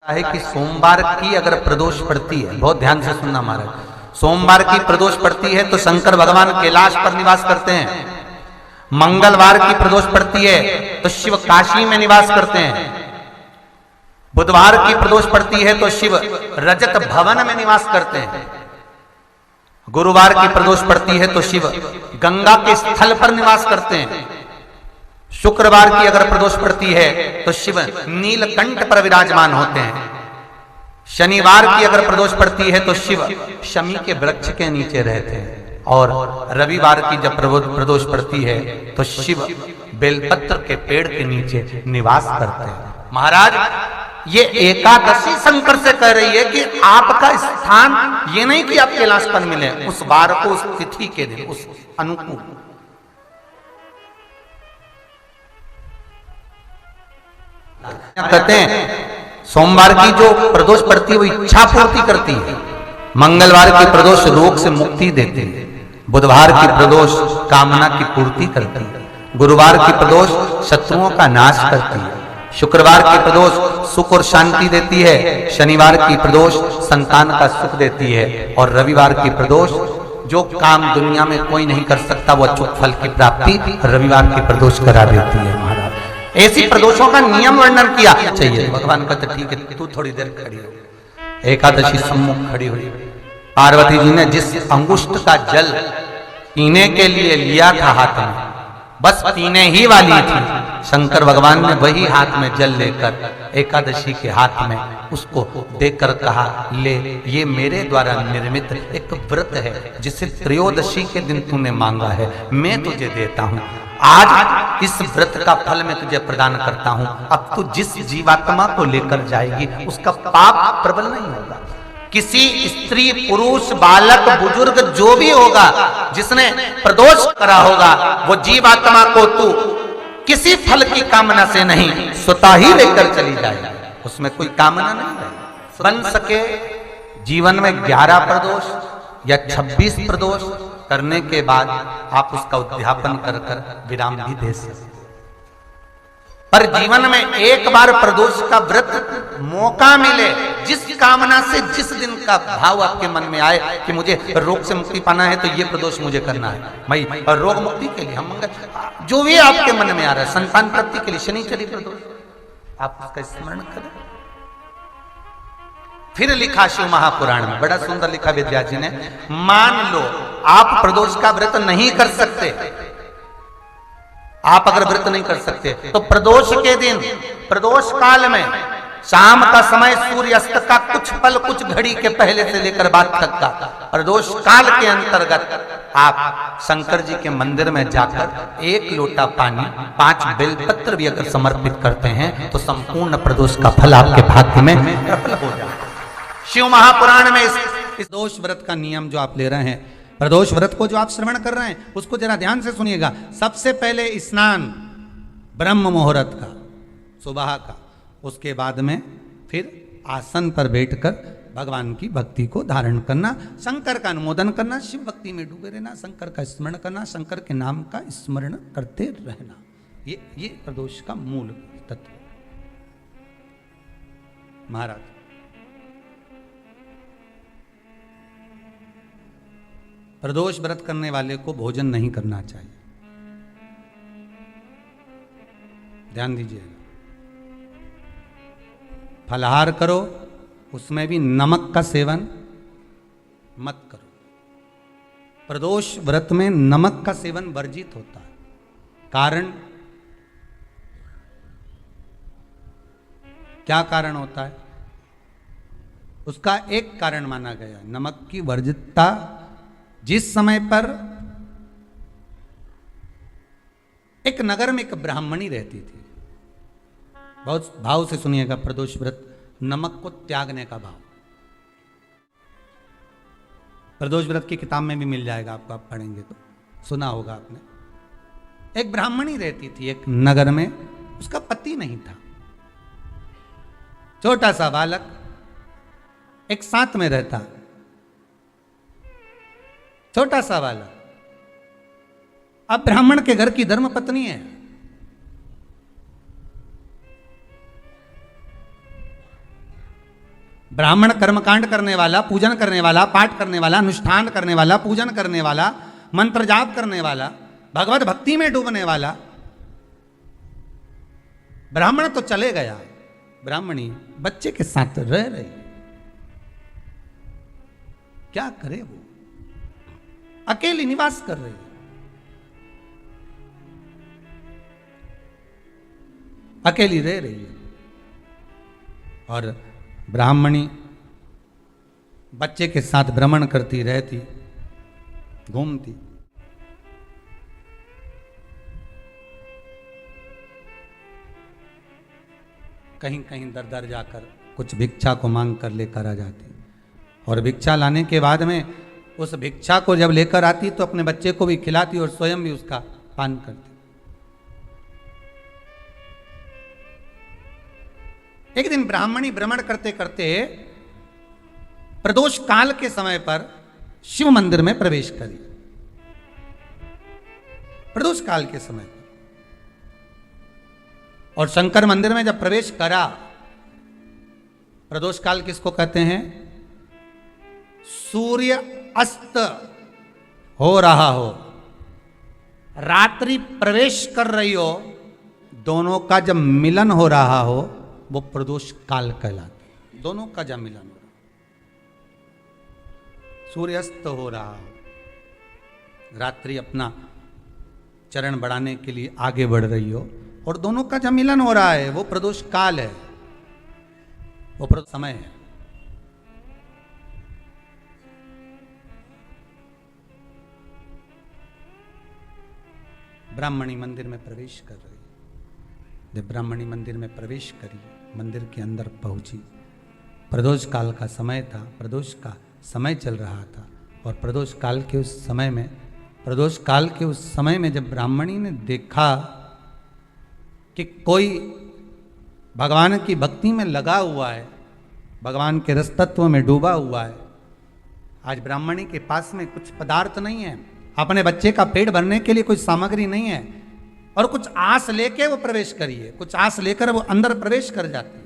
है कि सोमवार की अगर प्रदोष पड़ती है, बहुत ध्यान से सुनना महाराज, सोमवार की प्रदोष पड़ती है तो शंकर भगवान कैलाश पर निवास करते हैं। मंगलवार की प्रदोष पड़ती है तो शिव काशी में निवास करते हैं। बुधवार की प्रदोष पड़ती है तो शिव रजत भवन में निवास करते हैं। गुरुवार की प्रदोष पड़ती है तो शिव गंगा के स्थल पर निवास करते हैं। शुक्रवार की अगर प्रदोष पड़ती है तो शिव नीलकंठ पर विराजमान होते हैं। शनिवार की अगर प्रदोष पड़ती है तो शिव शमी के वृक्ष के नीचे रहते हैं। और रविवार की जब प्रदोष पड़ती है तो शिव बेलपत्र के पेड़ के नीचे निवास करते हैं। महाराज ये एकादशी शंकर से कह रही है कि आपका स्थान ये नहीं कि आप कैलाश पर मिले, उस वार को, उस तिथि के दिन, उस अनुकूल। कहते हैं सोमवार की जो प्रदोष पड़ती है वो इच्छा पूर्ति करती है। मंगलवार की प्रदोष रोग से मुक्ति देती है। बुधवार की प्रदोष कामना की पूर्ति करती है। गुरुवार की प्रदोष शत्रुओं का नाश करती है। शुक्रवार की प्रदोष सुख और शांति देती है। शनिवार की प्रदोष संतान का सुख देती है। और रविवार की प्रदोष जो काम दुनिया में कोई नहीं कर सकता वो अचूक फल की प्राप्ति रविवार की प्रदोष करा देती है। महाराज ऐसी प्रदोषों का नियम वर्णन किया चाहिए। भगवान कहते ठीक है तू थोड़ी देर खड़ी हो। एकादशी सम्मुख खड़ी हुई। पार्वती जी ने जिस अंगुष्ठ का जल पीने के लिए लिया था हाथ में, बस पीने ही वाली थी, शंकर भगवान ने वही हाथ में जल लेकर एकादशी के हाथ में उसको देकर कहा, ले ये मेरे द्वारा निर्मित एक व्रत है जिसे त्रयोदशी के दिन तूने मांगा है, मैं तुझे देता हूं। आज इस व्रत का फल मैं तुझे प्रदान करता हूं। अब तू जिस जीवात्मा को लेकर जाएगी उसका पाप प्रबल नहीं होगा। किसी स्त्री, पुरुष, बालक, बुजुर्ग जो भी होगा जिसने प्रदोष करा होगा वो जीवात्मा को तू किसी फल की कामना से नहीं स्वतः ही लेकर चली जाएगी। उसमें कोई कामना नहीं है। बन सके जीवन में 11 प्रदोष या 26 प्रदोष करने के बाद आप उसका उद्यापन कर कर विराम भी दे सकते। पर जीवन में एक बार प्रदोष का व्रत मौका मिले, जिस कामना से जिस दिन का भाव आपके मन में आए कि मुझे रोग से मुक्ति पाना है तो ये प्रदोष मुझे करना है भाई, और रोग मुक्ति के लिए हम मंगल जो भी आपके मन में आ रहा है, संतान प्राप्ति के लिए शनिचरी प्रदोष आप उसका स्मरण करें। फिर लिखा शिव महापुराण में, बड़ा सुंदर लिखा विद्यार्थी जी ने, मान लो आप प्रदोष का व्रत नहीं कर सकते, आप अगर व्रत नहीं कर सकते तो प्रदोष के दिन, प्रदोष काल में शाम का समय सूर्य अस्त का कुछ पल, कुछ घड़ी के पहले से लेकर बाद तक का प्रदोष काल के अंतर्गत आप शंकर जी के मंदिर में जाकर 1 लोटा पानी, 5 बेलपत्र भी अगर समर्पित करते हैं तो संपूर्ण प्रदोष का फल आपके भाग्य में प्रबल हो जाए। शिव महापुराण में इस प्रदोष व्रत का नियम जो आप ले रहे हैं, प्रदोष व्रत को जो आप श्रवण कर रहे हैं उसको जरा ध्यान से सुनिएगा। सबसे पहले स्नान ब्रह्म मुहूर्त का, सुबह का, उसके बाद में फिर आसन पर बैठकर भगवान की भक्ति को धारण करना, शंकर का अनुमोदन करना, शिव भक्ति में डूबे रहना, शंकर का स्मरण करना, शंकर के नाम का स्मरण करते रहना। ये प्रदोष का मूल तत्व। महाराज प्रदोष व्रत करने वाले को भोजन नहीं करना चाहिए, ध्यान दीजिएगा। फलाहार करो, उसमें भी नमक का सेवन मत करो। प्रदोष व्रत में नमक का सेवन वर्जित होता है। कारण क्या कारण होता है? उसका एक कारण माना गया नमक की वर्जितता। जिस समय पर एक नगर में एक ब्राह्मणी रहती थी, बहुत भाव से सुनिएगा, प्रदोष व्रत नमक को त्यागने का भाव। प्रदोष व्रत की किताब में भी मिल जाएगा आपको, आप पढ़ेंगे तो सुना होगा आपने। एक ब्राह्मणी रहती थी एक नगर में, उसका पति नहीं था, छोटा सा बालक एक साथ में रहता, छोटा सा बालक। अब ब्राह्मण के घर की धर्म पत्नी है, ब्राह्मण कर्मकांड करने वाला, पूजन करने वाला, पाठ करने वाला, अनुष्ठान करने वाला, पूजन करने वाला, मंत्र जाप करने वाला, भगवत भक्ति में डूबने वाला ब्राह्मण तो चले गया, ब्राह्मणी बच्चे के साथ रह रही, क्या करे वो, अकेली निवास कर रही, अकेली रह रही है। और ब्राह्मणी बच्चे के साथ भ्रमण करती रहती, घूमती। कहीं कहीं दर दर जाकर कुछ भिक्षा को मांग कर लेकर आ जाती, और भिक्षा लाने के बाद में उस भिक्षा को जब लेकर आती तो अपने बच्चे को भी खिलाती और स्वयं भी उसका पान करती। एक दिन ब्राह्मणी भ्रमण करते करते प्रदोष काल के समय पर शिव मंदिर में प्रवेश करी। प्रदोष काल के समय पर, और शंकर मंदिर में जब प्रवेश करा, प्रदोष काल किसको कहते हैं? सूर्य अस्त हो रहा हो, रात्रि प्रवेश कर रही हो, दोनों का जब मिलन हो रहा हो वो प्रदोष काल कहलाता है। दोनों का जब मिलन हो रहा, सूर्यास्त हो रहा हो, रात्रि अपना चरण बढ़ाने के लिए आगे बढ़ रही हो, और दोनों का जब मिलन हो रहा है वो प्रदोष काल है, वो प्रदोष समय है। ब्राह्मणी मंदिर में प्रवेश कर रही, जब ब्राह्मणी मंदिर में प्रवेश करी, मंदिर के अंदर पहुंची, प्रदोष काल का समय था, प्रदोष का समय चल रहा था, और प्रदोष काल के उस समय में, प्रदोष काल के उस समय में जब ब्राह्मणी ने देखा कि कोई भगवान की भक्ति में लगा हुआ है, भगवान के रस तत्व में डूबा हुआ है, आज ब्राह्मणी के पास में कुछ पदार्थ नहीं है, अपने बच्चे का पेट भरने के लिए कोई सामग्री नहीं है, और कुछ आस लेके वो प्रवेश करिए, कुछ आस लेकर वो अंदर प्रवेश कर जाती है।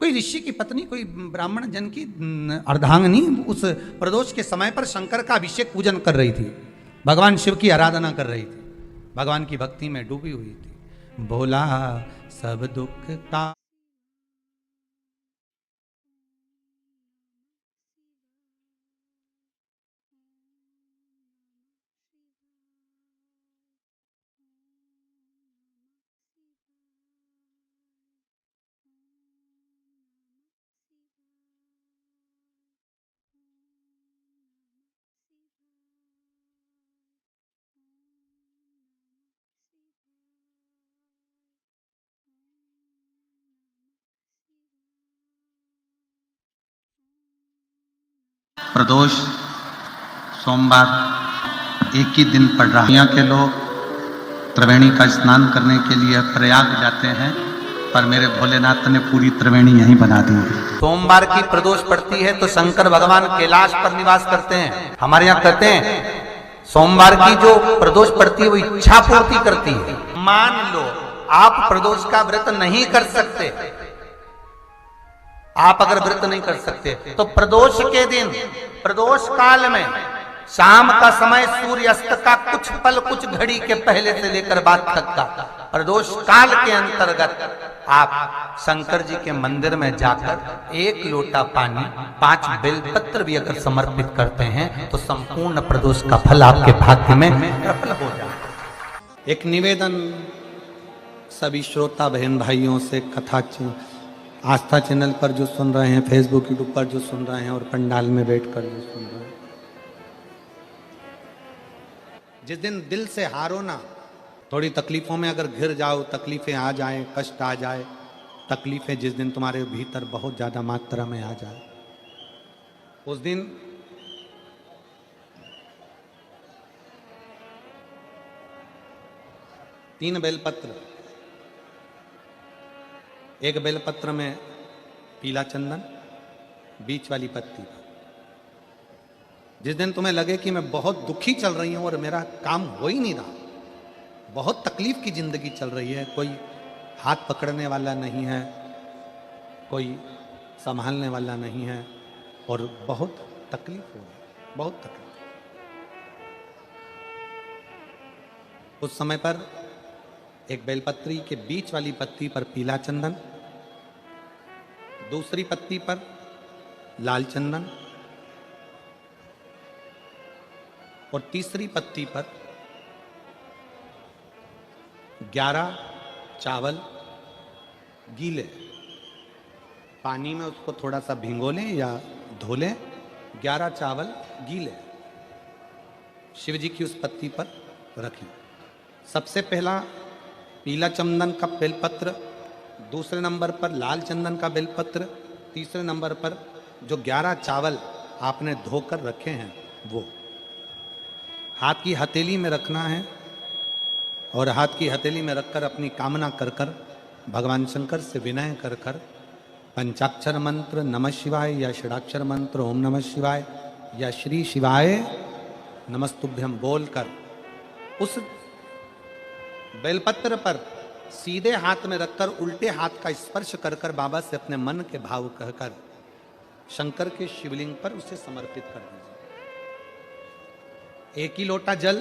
कोई ऋषि की पत्नी, कोई ब्राह्मण जन की अर्धांगिनी उस प्रदोष के समय पर शंकर का अभिषेक पूजन कर रही थी, भगवान शिव की आराधना कर रही थी, भगवान की भक्ति में डूबी हुई थी। भोला सब दुख का प्रदोष सोमवार एक ही दिन पड़ रहा है। यहाँ के लोग त्रिवेणी का स्नान करने के लिए प्रयाग जाते हैं, पर मेरे भोलेनाथ ने पूरी त्रिवेणी यहीं बना दी है। सोमवार की प्रदोष पड़ती है तो शंकर भगवान कैलाश पर निवास करते हैं। हमारे यहाँ कहते हैं सोमवार की जो प्रदोष पड़ती है वो इच्छा पूर्ति करती है। मान लो आप प्रदोष का व्रत नहीं कर सकते, आप अगर व्रत नहीं कर सकते तो प्रदोष के दिन, प्रदोष काल में शाम का समय सूर्यास्त का कुछ पल, कुछ घड़ी के पहले से लेकर बाद तक का प्रदोष काल के अंतर्गत आप शंकर जी के मंदिर में जाकर 1 लोटा पानी, 5 बेलपत्र भी अगर समर्पित करते हैं तो संपूर्ण प्रदोष का फल आपके भाग्य में प्रबल हो जाए। एक निवेदन सभी श्रोता बहन भाइयों से, कथा आस्था चैनल पर जो सुन रहे हैं, फेसबुक यूट्यूब पर जो सुन रहे हैं, और पंडाल में बैठकर जो सुन रहे हैं, जिस दिन दिल से हारो ना, थोड़ी तकलीफों में अगर घिर जाओ, तकलीफें आ जाए, कष्ट आ जाए, तकलीफें जिस दिन तुम्हारे भीतर बहुत ज्यादा मात्रा में आ जाए, उस दिन तीन बेलपत्र, एक बेलपत्र में पीला चंदन, बीच वाली पत्ती। जिस दिन तुम्हें लगे कि मैं बहुत दुखी चल रही हूं और मेरा काम हो ही नहीं रहा, बहुत तकलीफ की जिंदगी चल रही है, कोई हाथ पकड़ने वाला नहीं है, कोई संभालने वाला नहीं है और बहुत तकलीफ हो रही, बहुत तकलीफ। उस समय पर एक बेलपत्री के बीच वाली पत्ती पर पीला चंदन, दूसरी पत्ती पर लाल चंदन और तीसरी पत्ती पर 11 चावल गीले, पानी में उसको थोड़ा सा भिगो लें या धो लें, 11 चावल गीले शिव जी की उस पत्ती पर रखें। सबसे पहला पीला चंदन का बेलपत्र, दूसरे नंबर पर लाल चंदन का बेलपत्र, तीसरे नंबर पर जो 11 चावल आपने धोकर रखे हैं वो हाथ की हथेली में रखना है और हाथ की हथेली में रखकर अपनी कामना कर कर भगवान शंकर से विनय कर कर पंचाक्षर मंत्र नमः शिवाय या षडाक्षर मंत्र ओम नमः शिवाय या श्री शिवाय नमस्तुभ्यम बोलकर उस बेलपत्र पर सीधे हाथ में रखकर उल्टे हाथ का स्पर्श कर कर बाबा से अपने मन के भाव कहकर शंकर के शिवलिंग पर उसे समर्पित कर दीजिए। एक ही लोटा जल,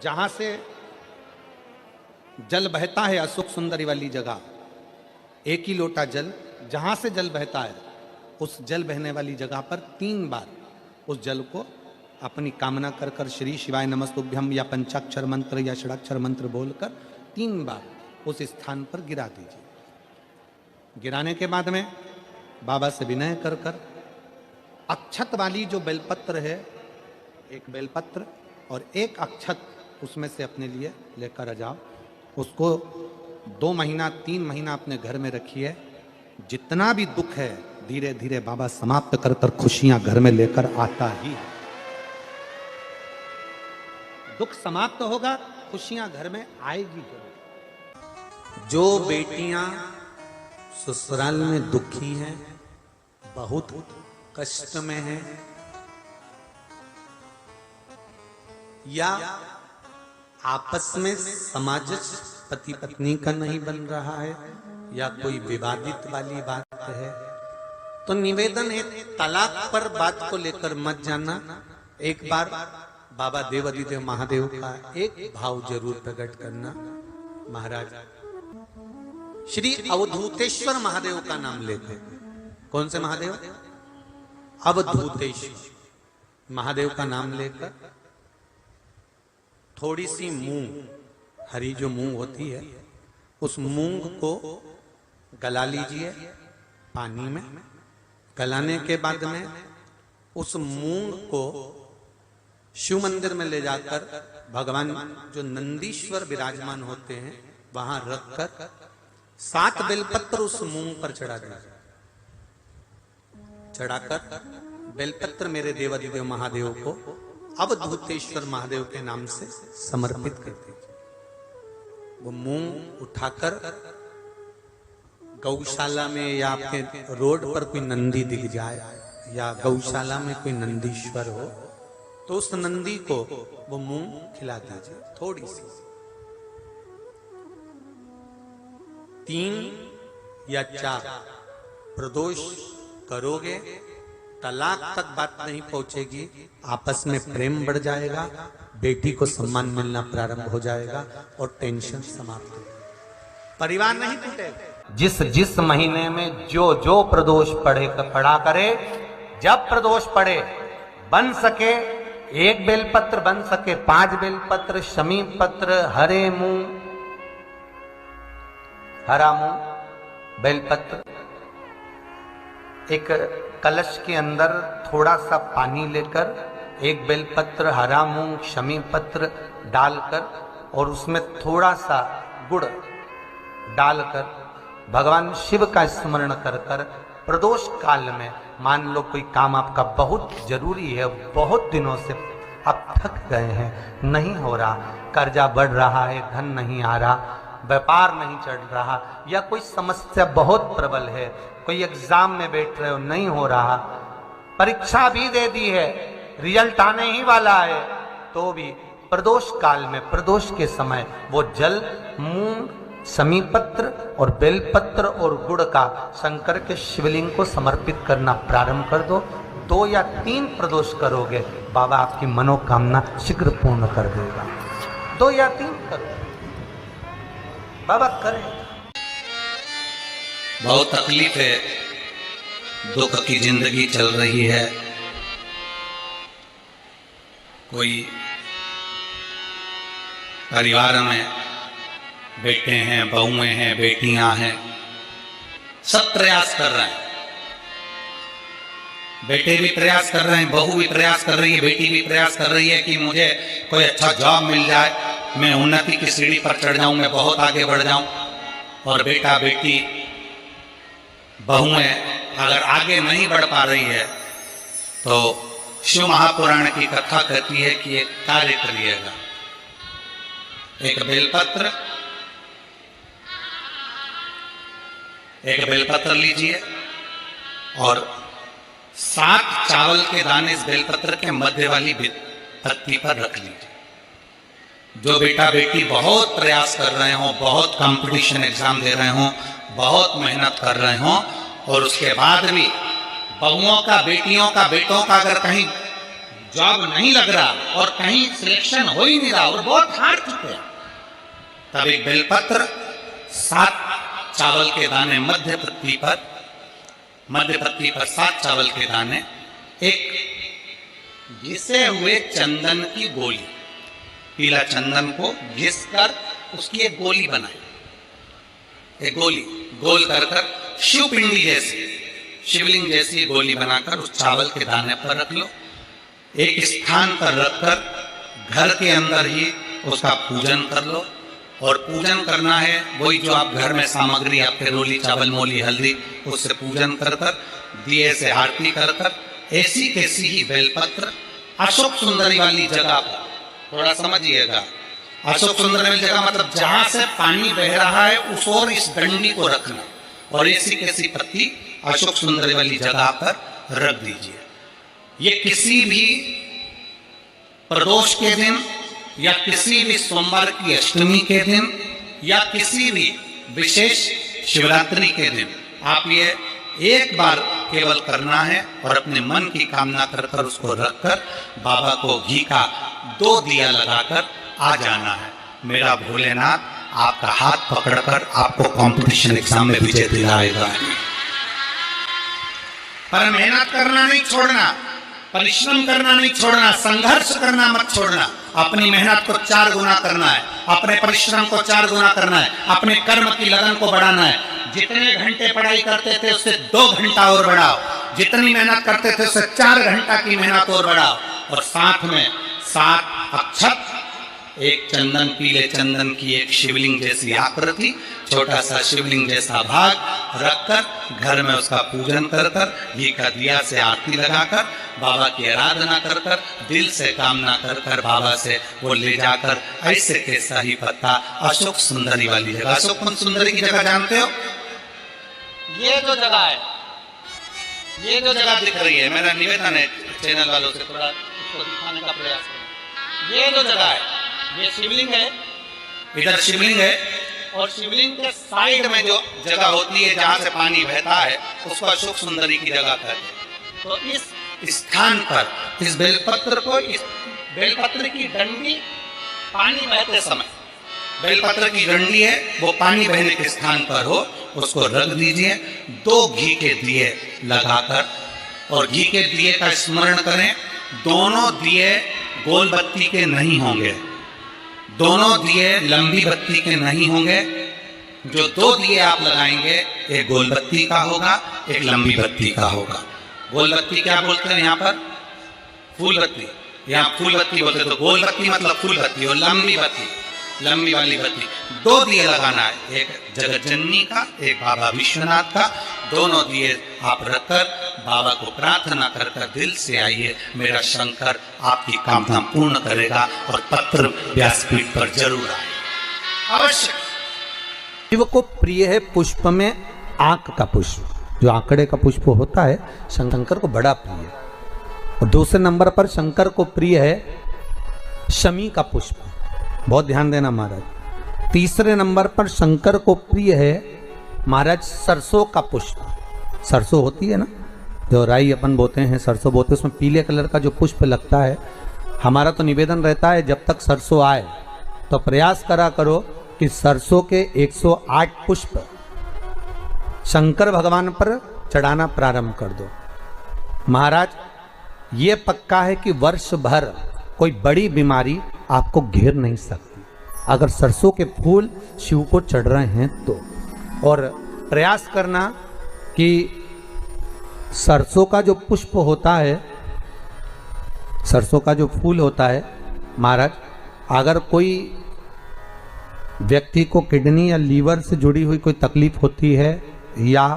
जहां से जल बहता है अशोक सुंदरी वाली जगह, एक ही लोटा जल जहां से जल बहता है उस जल बहने वाली जगह पर 3 बार उस जल को अपनी कामना कर कर श्री शिवाय नमस्तुभ्यम या पंचाक्षर मंत्र या षडाक्षर मंत्र बोलकर 3 बार उस स्थान पर गिरा दीजिए। गिराने के बाद में बाबा से विनय कर कर अक्षत वाली जो बेलपत्र है, एक बेलपत्र और एक अक्षत उसमें से अपने लिए लेकर आ जाओ। उसको 2 महीना 3 महीना अपने घर में रखिए। जितना भी दुख है धीरे धीरे बाबा समाप्त कर कर खुशियां घर में लेकर आता ही है। दुख समाप्त होगा, खुशियां घर में आएगी जरूर। जो बेटियां ससुराल में दुखी हैं, बहुत कष्ट में हैं या आपस में सामंजस्य पति पत्नी का नहीं बन रहा है या कोई विवादित वाली बात है, तो निवेदन है तलाक पर बात को लेकर मत जाना। एक बार बाबा देवाधिदेव महादेव का एक भाव जरूर प्रकट करना। महाराज श्री अवधूतेश्वर महादेव का नाम लेते। कौन से महादेव? अवधूतेश्वर महादेव का नाम लेकर थोड़ी सी मूंग, हरी जो मूंग होती है, उस मूंग को गला लीजिए पानी में। गलाने के बाद में उस मूंग को शिव मंदिर में ले जाकर भगवान जो नंदीश्वर विराजमान होते हैं वहां रखकर 7 बेलपत्र उस मूंग पर चढ़ा दीजिए। चढ़ाकर बेलपत्र मेरे देवाधिदेव महादेव को अवधूतेश्वर महादेव के नाम से समर्पित कर दीजिए। वो मूंग उठाकर गौशाला में या आपके रोड पर कोई नंदी दिख जाए या गौशाला में कोई नंदीश्वर हो तो उस नंदी को वो मूंग खिला दीजिए थोड़ी सी। 3 या 4 प्रदोष करोगे, तलाक तक बात नहीं पहुंचेगी, आपस में प्रेम बढ़ जाएगा, बेटी को सम्मान मिलना प्रारंभ हो जाएगा और टेंशन समाप्त हो, परिवार नहीं टूटेगा। जिस जिस महीने में जो जो प्रदोष पड़ा करे, जब प्रदोष पड़े बन सके 1 बेलपत्र, बन सके 5 बेलपत्र, शमी पत्र, हरे मूंग, हरा मूंग, बेलपत्र, एक कलश के अंदर थोड़ा सा पानी लेकर 1 बेलपत्र, हरा मूंग, शमी पत्र डालकर और उसमें थोड़ा सा गुड़ डालकर भगवान शिव का स्मरण कर कर प्रदोष काल में, मान लो कोई काम आपका बहुत जरूरी है, बहुत दिनों से आप थक गए हैं, नहीं हो रहा, कर्जा बढ़ रहा है, धन नहीं आ रहा, व्यापार नहीं चढ़ रहा, या कोई समस्या बहुत प्रबल है, कोई एग्जाम में बैठ रहे हो नहीं हो रहा, परीक्षा भी दे दी है, रिजल्ट आने ही वाला है, तो भी प्रदोष काल में, प्रदोष के समय वो जल मूंग, समीपत्र और बेलपत्र और गुड़ का शंकर के शिवलिंग को समर्पित करना प्रारंभ कर दो। 2 या 3 प्रदोष करोगे, बाबा आपकी मनोकामना शीघ्र पूर्ण कर देगा। 2 या 3 करो, बाबा करेगा। बहुत तकलीफ है, दुख की जिंदगी चल रही है। कोई परिवार में बेटे हैं, बहुएं हैं, बेटियां हैं, सब प्रयास कर रहे हैं। बेटे भी प्रयास कर रहे हैं, बहू भी प्रयास कर रही है, बेटी भी प्रयास कर रही है कि मुझे कोई अच्छा जॉब मिल जाए, मैं उन्नति की सीढ़ी पर चढ़ जाऊं, मैं बहुत आगे बढ़ जाऊं। और बेटा बेटी बहुएं अगर आगे नहीं बढ़ पा रही है तो शिव महापुराण की कथा कहती है कि एक कार्य करिएगा। एक बेलपत्र लीजिए और 7 चावल के दाने इस बेलपत्र के मध्य वाली पत्ती पर रख लीजिए। जो बेटा बेटी बहुत प्रयास कर रहे हो, बहुत कंपटीशन एग्जाम दे रहे हो, बहुत मेहनत कर रहे हो और उसके बाद भी बहुओं का, बेटियों का, बेटों का अगर कहीं जॉब नहीं लग रहा और कहीं सिलेक्शन हो ही नहीं रहा और बहुत हार चुके हैं, तब एक बेलपत्र 7 चावल के दाने मध्य पत्ती पर 7 चावल के दाने, एक घिसे हुए चंदन की गोली, पीला चंदन को घिस कर उसकी एक गोली बनाई। एक गोली गोल कर शिवपिंडी जैसी, शिवलिंग जैसी गोली बनाकर उस चावल के दाने पर रख लो। एक स्थान पर रखकर घर के अंदर ही उसका पूजन कर लो। और पूजन करना है वही जो आप घर में सामग्री, आपके रोली, चावल, मोली, हल्दी, उससे पूजन कर दिए से आरती कर ऐसी कैसी ही बेलपत्र अशोक सुंदरी वाली जगह पर, थोड़ा समझिएगा, अशोक सुंदरी वाली जगह मतलब जहां से पानी बह रहा है उस ओर इस डंडी को रखना और ऐसी कैसी पत्ती अशोक सुंदरी वाली जगह पर रख दीजिए। ये किसी भी प्रदोष के दिन या किसी भी सोमवार की अष्टमी के दिन या किसी भी विशेष शिवरात्रि के दिन आप ये एक बार केवल करना है और अपने मन की कामना कर उसको रखकर बाबा को घी का 2 दिया लगाकर आ जाना है। मेरा भोलेनाथ आपका हाथ पकड़कर आपको कंपटीशन एग्जाम में विजय दिलाएगा। पर मेहनत करना नहीं छोड़ना, परिश्रम करना नहीं छोड़ना, संघर्ष करना मत छोड़ना। अपनी मेहनत को 4 गुना करना है, अपने परिश्रम को 4 गुना करना है, अपने कर्म की लगन को बढ़ाना है। जितने घंटे पढ़ाई करते थे उससे 2 घंटा और बढ़ाओ, जितनी मेहनत करते थे उससे 4 घंटा की मेहनत और बढ़ाओ। और साथ में 7 अक्षत, एक चंदन, पीले चंदन की एक शिवलिंग जैसी आकृति, छोटा सा शिवलिंग जैसा भाग रखकर घर में उसका पूजन कर घी का दिया से आरती लगाकर बाबा की आराधना कर दिल से कामना कर बाबा से वो ले जाकर ऐसे कैसा ही पत्ता अशोक सुंदरी वाली जगह, अशोक सुंदरी की जगह जानते हो? ये जो जगह है, ये जो जगह दिख रही है, मेरा निवेदन है चैनल वालों से थोड़ा इसको दिखाने का प्रयास करें। ये जो जगह है, ये शिवलिंग है, इधर शिवलिंग है और शिवलिंग के साइड में जो जगह होती है जहां से पानी बहता है उसको अशोक सुंदरी की जगह कहते हैं। तो इस स्थान पर इस बेलपत्र को, इस बेलपत्र की डंडी पानी बहते समय, बेलपत्र की डंडी है वो पानी बहने के स्थान पर हो, उसको रख दीजिए। 2 घी के दिए लगाकर, और घी के दिए का स्मरण करें, दोनों दिए गोल बत्ती के नहीं होंगे, दोनों दिए लंबी बत्ती के नहीं होंगे। जो 2 दिए आप लगाएंगे, एक गोल बत्ती का होगा, एक लंबी बत्ती का होगा। गोल बत्ती क्या बोलते हैं यहाँ पर? फूल बत्ती। यहाँ फूल बत्ती बोलते, तो गोल बत्ती मतलब फूल बत्ती, और लंबी बत्ती, लंबी वाली बत्ती। 2 दिए लगाना है, एक जगत जननी का, एक बाबा विश्वनाथ का। दोनों दिए आप रखकर बाबा को प्रार्थना कर दिल से आइए, मेरा शंकर आपकी कामना पूर्ण करेगा और पत्र व्यासपीठ पर जरूर आए अवश्य। शिव को प्रिय है पुष्प में आंक का पुष्प, जो आंकड़े का पुष्प होता है शंकर को बड़ा प्रिय है। और दूसरे नंबर पर शंकर को प्रिय है शमी का पुष्प, बहुत ध्यान देना महाराज। तीसरे नंबर पर शंकर को प्रिय है महाराज सरसों का पुष्प। सरसों होती है ना, जो राई अपन बोते हैं, सरसों बोते हैं, उसमें पीले कलर का जो पुष्प लगता है। हमारा तो निवेदन रहता है जब तक सरसों आए तो प्रयास करा करो कि सरसों के 108 पुष्प शंकर भगवान पर चढ़ाना प्रारंभ कर दो। महाराज ये पक्का है कि वर्ष भर कोई बड़ी बीमारी आपको घेर नहीं सकती अगर सरसों के फूल शिव को चढ़ रहे हैं तो। और प्रयास करना कि सरसों का जो पुष्प होता है, सरसों का जो फूल होता है महाराज, अगर कोई व्यक्ति को किडनी या लीवर से जुड़ी हुई कोई तकलीफ होती है या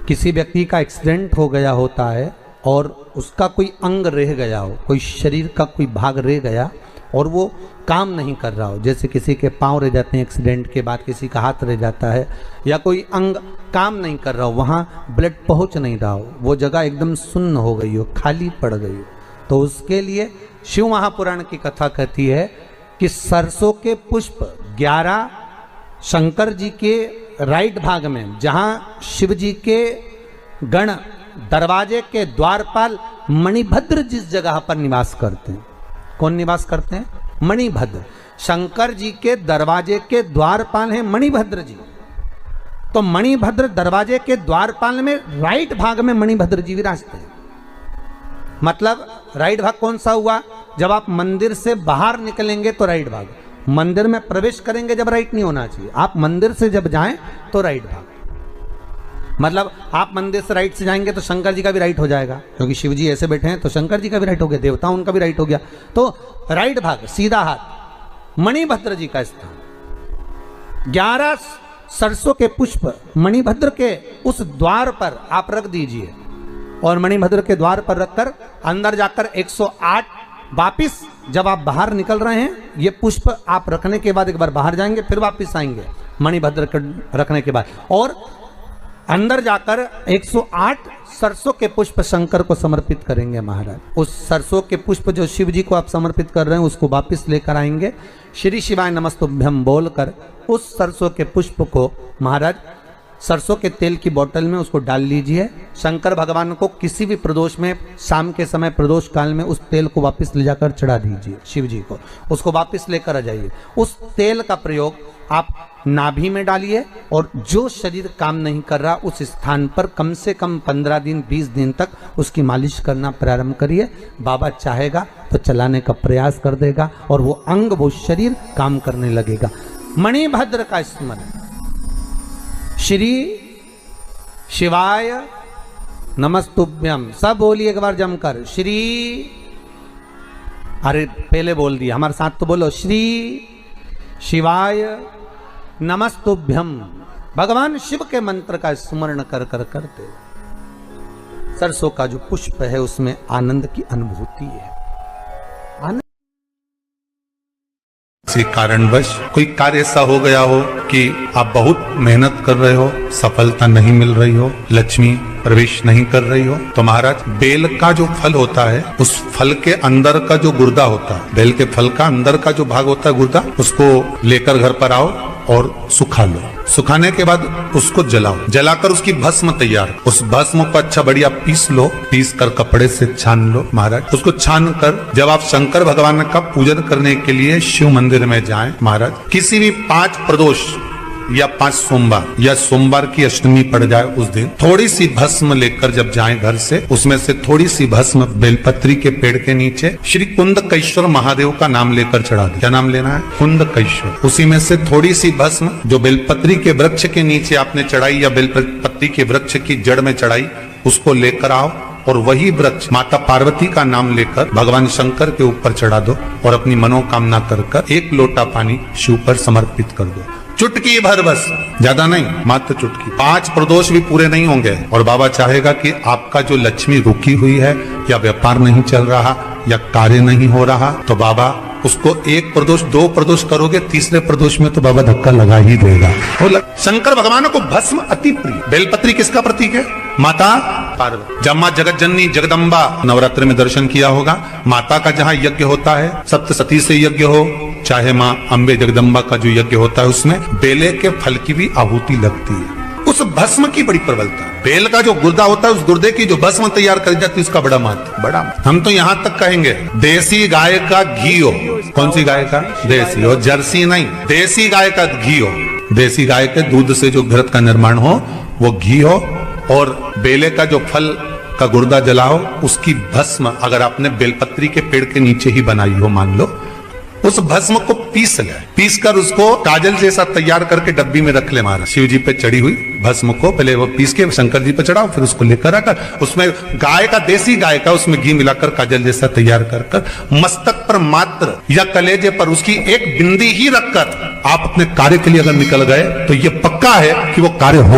किसी व्यक्ति का एक्सीडेंट हो गया होता है और उसका कोई अंग रह गया हो, कोई शरीर का कोई भाग रह गया और वो काम नहीं कर रहा हो, जैसे किसी के पांव रह जाते हैं एक्सीडेंट के बाद, किसी का हाथ रह जाता है या कोई अंग काम नहीं कर रहा हो, वहाँ ब्लड पहुँच नहीं रहा हो, वो जगह एकदम सुन्न हो गई हो, खाली पड़ गई हो, तो उसके लिए शिव महापुराण की कथा कहती है कि सरसों के पुष्प 11 शंकर जी के राइट भाग में, जहाँ शिव जी के गण दरवाजे के द्वारपाल मणिभद्र जिस जगह पर निवास करते हैं, कौन निवास करते हैं? मणिभद्र। शंकर जी के दरवाजे के द्वारपाल हैं मणिभद्र जी। तो मणिभद्र दरवाजे के द्वारपाल में राइट भाग में मणिभद्र जी विराजते हैं। मतलब राइट भाग कौन सा हुआ? जब आप मंदिर से बाहर निकलेंगे तो राइट भाग, मंदिर में प्रवेश करेंगे जब राइट नहीं होना चाहिए, आप मंदिर से जब जाएं तो राइट भाग। मतलब आप मंदिर से राइट से जाएंगे तो शंकर जी का भी राइट हो जाएगा, क्योंकि शिव जी ऐसे बैठे हैं तो शंकर जी का भी राइट हो गया, देवता उनका भी राइट हो गया, तो राइट भाग सीधा हाथ मणिभद्र जी का स्थान। 11 सरसों के पुष्प मणिभद्र के उस द्वार पर आप रख दीजिए और मणिभद्र के द्वार पर रखकर अंदर जाकर 108 वापिस जब आप बाहर निकल रहे हैं, ये पुष्प आप रखने के बाद एक बार बाहर जाएंगे फिर वापिस आएंगे मणिभद्र के रखने के बाद, और अंदर जाकर 108 सरसों के पुष्प शंकर को समर्पित करेंगे महाराज। उस सरसों के पुष्प जो शिव जी को आप समर्पित कर रहे हैं उसको वापिस लेकर आएंगे, श्री शिवाय नमस्तुभ्यम बोलकर उस सरसों के पुष्प को महाराज सरसों के तेल की बोतल में उसको डाल लीजिए। शंकर भगवान को किसी भी प्रदोष में, शाम के समय प्रदोष काल में उस तेल को वापस ले जाकर चढ़ा दीजिए शिव जी को, उसको वापस लेकर आ जाइए। उस तेल का प्रयोग आप नाभि में डालिए और जो शरीर काम नहीं कर रहा उस स्थान पर कम से कम 15 दिन 20 दिन तक उसकी मालिश करना प्रारंभ करिए। बाबा चाहेगा तो चलाने का प्रयास कर देगा और वो अंग, वो शरीर काम करने लगेगा। मणिभद्र का स्मरण, श्री शिवाय नमस्तुभ्यम, सब बोलिए एक बार जमकर, श्री, अरे पहले बोल दिया, हमारे साथ तो बोलो, श्री शिवाय नमस्तुभ्यम। भगवान शिव के मंत्र का स्मरण कर कर करते सरसों का जो पुष्प है उसमें आनंद की अनुभूति है। आनंद किसी कारणवश कोई कार्य ऐसा हो गया हो कि आप बहुत मेहनत कर रहे हो, सफलता नहीं मिल रही हो, लक्ष्मी प्रवेश नहीं कर रही हो, तो महाराज बेल का जो फल होता है उस फल के अंदर का जो गुर्दा होता है, बेल के फल का अंदर का जो भाग होता है गुर्दा, उसको लेकर घर पर आओ और सुखा लो। सुखाने के बाद उसको जलाओ, जलाकर उसकी भस्म तैयार, उस भस्म को अच्छा बढ़िया पीस लो, पीस कर कपड़े से छान लो महाराज। उसको छान कर जब आप शंकर भगवान का पूजन करने के लिए शिव मंदिर में जाएं महाराज, किसी भी 5 प्रदोष या 5 सोमवार या सोमवार की अष्टमी पड़ जाए उस दिन थोड़ी सी भस्म लेकर जब जाएं घर से, उसमें से थोड़ी सी भस्म बेलपत्री के पेड़ के नीचे श्री कुंदकेश्वर महादेव का नाम लेकर चढ़ा दे। क्या नाम लेना है? कुंदकेश्वर। उसी में से थोड़ी सी भस्म जो बेलपत्री के वृक्ष के नीचे आपने चढ़ाई या बेलपत्री के वृक्ष की जड़ में चढ़ाई, उसको लेकर आओ और वही वृक्ष माता पार्वती का नाम लेकर भगवान शंकर के ऊपर चढ़ा दो और अपनी मनोकामना कर 1 लोटा पानी शिव पर समर्पित कर दो। चुटकी भर बस, ज्यादा नहीं, मात्र चुटकी। 5 प्रदोष भी पूरे नहीं होंगे और बाबा चाहेगा कि आपका जो लक्ष्मी रुकी हुई है या व्यापार नहीं चल रहा या कार्य नहीं हो रहा, तो बाबा उसको 1 प्रदोष 2 प्रदोष करोगे, तीसरे प्रदोष में तो बाबा धक्का लगा ही देगा। शंकर भगवान को भस्म अति प्रिय। बेलपत्री किसका प्रतीक है? माता पार्वती। जब मां जगत जननी जगदम्बा नवरात्र में दर्शन किया होगा, माता का जहां यज्ञ होता है, सप्तसती से यज्ञ हो, चाहे मां अम्बे जगदम्बा का जो यज्ञ होता है, उसमें बेले के फल की भी आहुति लगती है। उस भस्म की बड़ी प्रबलता, बेल का जो गुर्दा होता है, उस गुर्दे की जो भस्म तैयार करी जाती है, उसका बड़ा महत्व, बड़ा। हम तो यहां तक कहेंगे देसी गाय का घी हो। कौन सी गाय का? देसी हो, जर्सी नहीं, देसी गाय का घी हो। देसी गाय के दूध से जो घृत का निर्माण हो वो घी हो, और बेले का जो फल का गुर्दा जलाओ, उसकी भस्म अगर आपने बेलपत्री के पेड़ के नीचे ही बनाई हो, मान लो, उस भस्म को पीस ले, पीस कर उसको काजल जैसा तैयार करके डब्बी में रख ले। महाराज शिव जी पे चढ़ी हुई भस्म को पहले वो पीस के शंकर जी पे चढ़ाओ, फिर उसको लेकर आकर उसमें गाय का, देसी गाय का, उसमें घी मिलाकर काजल जैसा तैयार कर मस्तक पर मात्र या कलेजे पर उसकी एक बिंदी ही रखकर आप अपने कार्य के लिए अगर निकल गए तो ये पक्का है कि वो कार्य हो।